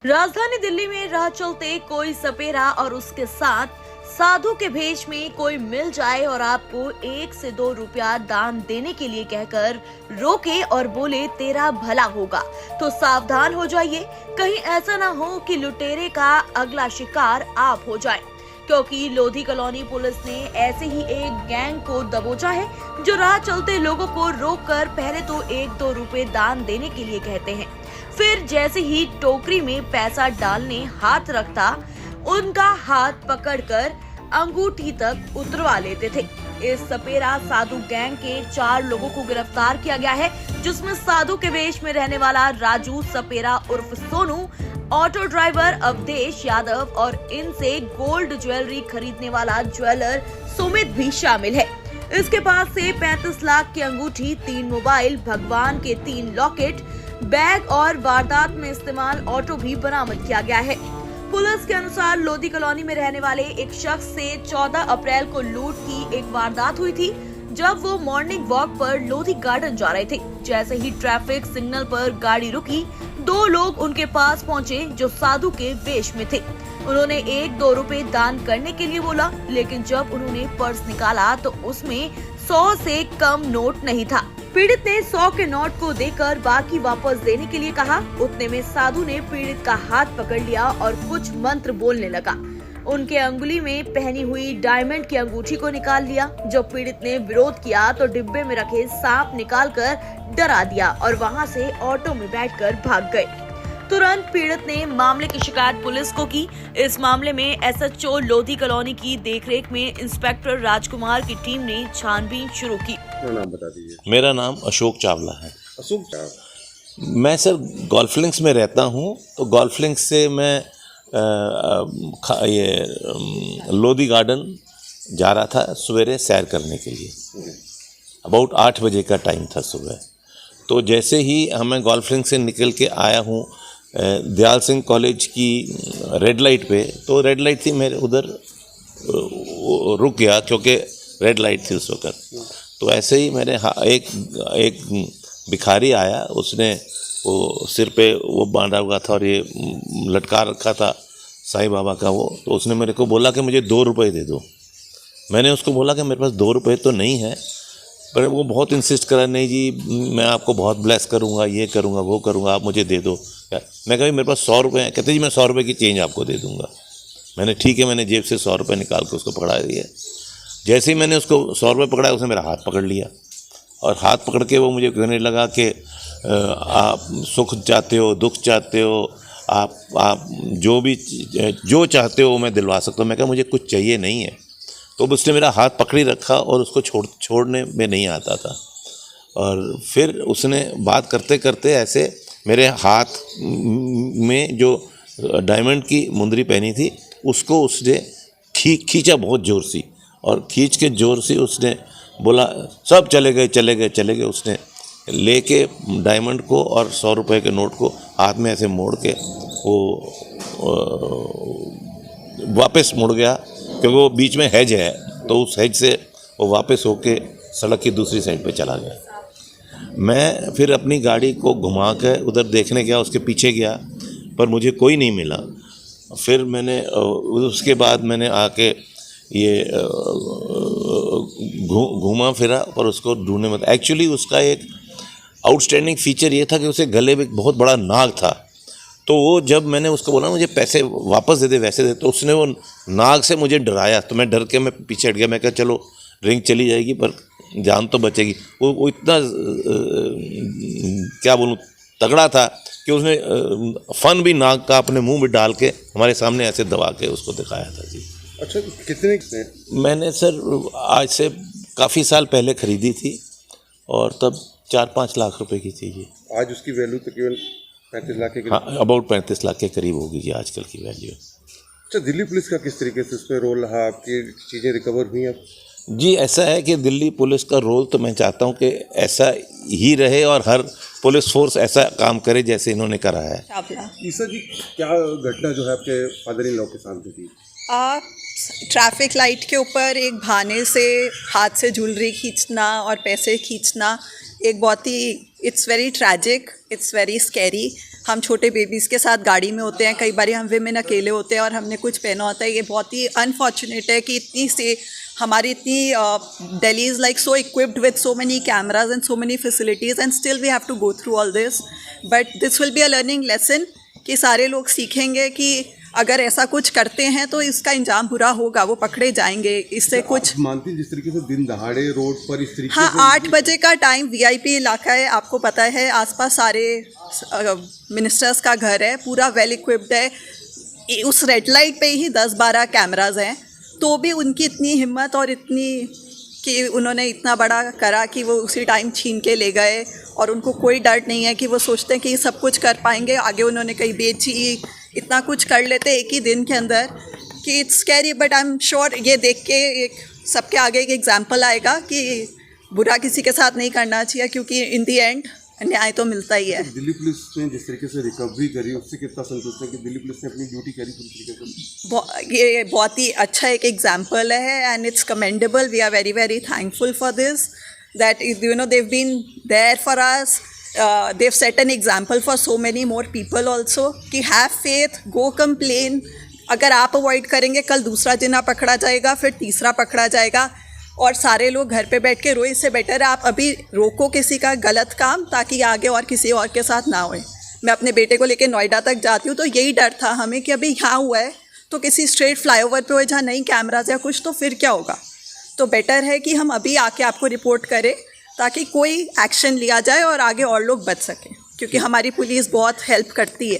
राजधानी दिल्ली में राह चलते कोई सपेरा और उसके साथ साधु के भेष में कोई मिल जाए और आपको 1 से 2 रुपया दान देने के लिए कहकर रोके और बोले तेरा भला होगा, तो सावधान हो जाइए। कहीं ऐसा ना हो कि लुटेरे का अगला शिकार आप हो जाए, क्योंकि लोधी कॉलोनी पुलिस ने ऐसे ही एक गैंग को दबोचा है जो राह चलते लोगों को रोककर पहले तो 1-2 रुपए दान देने के लिए कहते हैं, फिर जैसे ही टोकरी में पैसा डालने हाथ रखता उनका हाथ पकड़कर अंगूठी तक उतरवा लेते थे। इस सपेरा साधु गैंग के 4 लोगों को गिरफ्तार किया गया है, जिसमें साधु के वेश में रहने वाला राजू सपेरा उर्फ सोनू, ऑटो ड्राइवर अवधेश यादव और इनसे गोल्ड ज्वेलरी खरीदने वाला ज्वेलर सुमित भी शामिल है। इसके पास से 35 लाख की अंगूठी, 3 मोबाइल, भगवान के 3 लॉकेट, बैग और वारदात में इस्तेमाल ऑटो भी बरामद किया गया है। पुलिस के अनुसार लोधी कॉलोनी में रहने वाले एक शख्स से 14 अप्रैल को लूट की एक वारदात हुई थी, जब वो मॉर्निंग वॉक पर लोधी गार्डन जा रहे थे। जैसे ही ट्रैफिक सिग्नल पर गाड़ी रुकी, 2 लोग उनके पास पहुंचे जो साधु के वेश में थे। उन्होंने 1-2 रुपए दान करने के लिए बोला, लेकिन जब उन्होंने पर्स निकाला तो उसमें 100 से कम नोट नहीं था। पीड़ित ने 100 के नोट को देकर बाकी वापस देने के लिए कहा। उतने में साधु ने पीड़ित का हाथ पकड़ लिया और कुछ मंत्र बोलने लगा। उनके अंगुली में पहनी हुई डायमंड की अंगूठी को निकाल लिया। जब पीड़ित ने विरोध किया तो डिब्बे में रखे सांप निकालकर डरा दिया और वहां से ऑटो में बैठकर भाग गए। तुरंत पीड़ित ने मामले की शिकायत पुलिस को की। इस मामले में एसएचओ लोधी कॉलोनी की देखरेख में इंस्पेक्टर राजकुमार की टीम ने छानबीन शुरू की। नाम बता दीजिए। मेरा नाम अशोक चावला है। अशोक चावला, मैं सर गोल्फ लिंक्स में रहता हूँ, तो गोल्फ लिंक्स से मैं लोधी गार्डन जा रहा था सवेरे सैर करने के लिए। अबाउट 8 बजे का टाइम था सुबह। तो जैसे ही हमें गोल्फ लिंक से निकल के आया हूँ दयाल सिंह कॉलेज की रेड लाइट पे, तो रेड लाइट थी, मेरे उधर रुक गया क्योंकि रेड लाइट थी उस वक्त। तो ऐसे ही मेरे एक भिखारी आया, उसने वो सिर पे वो बांधा हुआ था और ये लटका रखा था साईं बाबा का वो। तो उसने मेरे को बोला कि मुझे 2 रुपए दे दो। मैंने उसको बोला कि मेरे पास 2 रुपए तो नहीं है, पर वो बहुत इंसिस्ट करा, नहीं जी मैं आपको बहुत ब्लेस करूँगा, ये करूँगा, वो करूँगा, आप मुझे दे दो। मैं कहा मेरे पास 100 रुपये हैं। कहते जी मैं 100 रुपये की चेंज आपको दे दूँगा। मैंने ठीक है, मैंने जेब से 100 रुपये निकाल के उसको पकड़ा दिया। जैसे ही मैंने उसको 100 रुपये पकड़ा, उसने मेरा हाथ पकड़ लिया और हाथ पकड़ के वो मुझे कहने लगा कि आप सुख चाहते हो, दुख चाहते हो, आप जो चाहते हो मैं दिलवा सकता हूँ। मैं कहा मुझे कुछ चाहिए नहीं है। तो उसने मेरा हाथ पकड़ी रखा और उसको छोड़ने में नहीं आता था। और फिर उसने बात करते करते ऐसे मेरे हाथ में जो डायमंड की मुंदरी पहनी थी उसको उसने खींचा बहुत ज़ोर से, और खींच के ज़ोर से उसने बोला सब चले गए। उसने लेके डायमंड को और 100 रुपये के नोट को हाथ में ऐसे मोड़ के वो वापस मुड़ गया, क्योंकि वो बीच में हैज है, तो उस हैज से वो वापस होके सड़क की दूसरी साइड पे चला गया। मैं फिर अपनी गाड़ी को घुमा कर उधर देखने गया, उसके पीछे गया, पर मुझे कोई नहीं मिला। फिर मैंने उसके बाद मैंने आके ये घूमा फिरा और उसको ढूंढने में, एक्चुअली उसका एक आउटस्टैंडिंग फीचर ये था कि उसे गले में एक बहुत बड़ा नाग था। तो वो जब मैंने उसको बोला मुझे पैसे वापस दे दे, वैसे दे, तो उसने वो नाग से मुझे डराया। तो मैं डर के मैं पीछे हट गया। मैं कहा चलो रिंग चली जाएगी पर जान तो बचेगी। वो इतना क्या बोलूँ तगड़ा था कि उसने फन भी नाग का अपने मुंह में डाल के हमारे सामने ऐसे दबा के उसको दिखाया था जी। अच्छा, कितने? मैंने सर आज से काफ़ी साल पहले ख़रीदी थी और तब 4-5 लाख रुपए की थी जी। आज उसकी वैल्यू तकरीबन 35 लाख के करीब। हाँ, अबाउट 35 लाख के करीब होगी जी आजकल की वैल्यू। अच्छा, दिल्ली पुलिस का किस तरीके से इसमें रोल रहा? आपकी चीज़ें रिकवर हुई अब? जी ऐसा है कि दिल्ली पुलिस का रोल तो मैं चाहता हूँ कि ऐसा ही रहे और हर पुलिस फोर्स ऐसा काम करे जैसे इन्होंने करा है। ईसा जी, क्या घटना जो है आपके फादर इन लॉ के साथ हुई थी? ट्रैफिक लाइट के ऊपर एक बहाने से हाथ से ज्वेलरी खींचना और पैसे खींचना एक बहुत ही, it's very tragic, it's very scary. हम छोटे बेबीज़ के साथ गाड़ी में होते हैं, कई बार हम विमेन अकेले होते हैं और हमने कुछ पहना होता है। ये बहुत ही अनफॉर्चुनेट है कि हमारी इतनी Delhi is like so equipped with so many cameras and so many facilities and still we have to go through all this. But this will be a learning lesson कि सारे लोग सीखेंगे कि अगर ऐसा कुछ करते हैं तो इसका इंजाम बुरा होगा, वो पकड़े जाएंगे। इससे कुछ मानती जिस तरीके से दिन दहाड़े रोड पर इस तरीके हाँ, से 8 बजे का टाइम वीआईपी इलाका है, आपको पता है, आसपास सारे मिनिस्टर्स का घर है, पूरा वेल इक्विप्ड है। उस रेड लाइट पे ही 10-12 कैमराज हैं, तो भी उनकी इतनी हिम्मत और इतनी कि उन्होंने इतना बड़ा करा कि वो उसी टाइम छीन के ले गए और उनको कोई डर नहीं है कि वो सोचते हैं कि सब कुछ कर पाएंगे। आगे उन्होंने कहीं बेची, इतना कुछ कर लेते एक ही दिन के अंदर कि it's scary. But I am sure ये देख के एक सबके आगे एक एग्जाम्पल आएगा कि बुरा किसी के साथ नहीं करना चाहिए, क्योंकि इन दी एंड न्याय तो मिलता ही है। दिल्ली पुलिस ने जिस तरीके से रिकवरी करी उससे कितना संतुष्ट है कि दिल्ली पुलिस ने अपनी ड्यूटी करी पूरी तरीके से? ये बहुत ही अच्छा एक एग्जाम्पल है and it's commendable. We are very very thankful for this that you know they've been there for us. they've set an example for so many more people also कि have faith, go complain। अगर आप avoid करेंगे कल दूसरा जना पकड़ा जाएगा, फिर तीसरा पकड़ा जाएगा और सारे लोग घर पे बैठ के रोए। इससे बेटर है आप अभी रोको किसी का गलत काम, ताकि आगे और किसी और के साथ ना होए। मैं अपने बेटे को लेके नोएडा तक जाती हूँ तो यही डर था हमें कि अभी यहाँ हुआ है तो किसी स्ट्रेट फ्लाईओवर पे हो जहाँ नहीं कैमराज या कुछ, तो फिर क्या होगा। तो बेटर है कि हम अभी आके आपको रिपोर्ट करें ताकि कोई एक्शन लिया जाए और आगे और लोग बच सकें, क्योंकि हमारी पुलिस बहुत हेल्प करती है।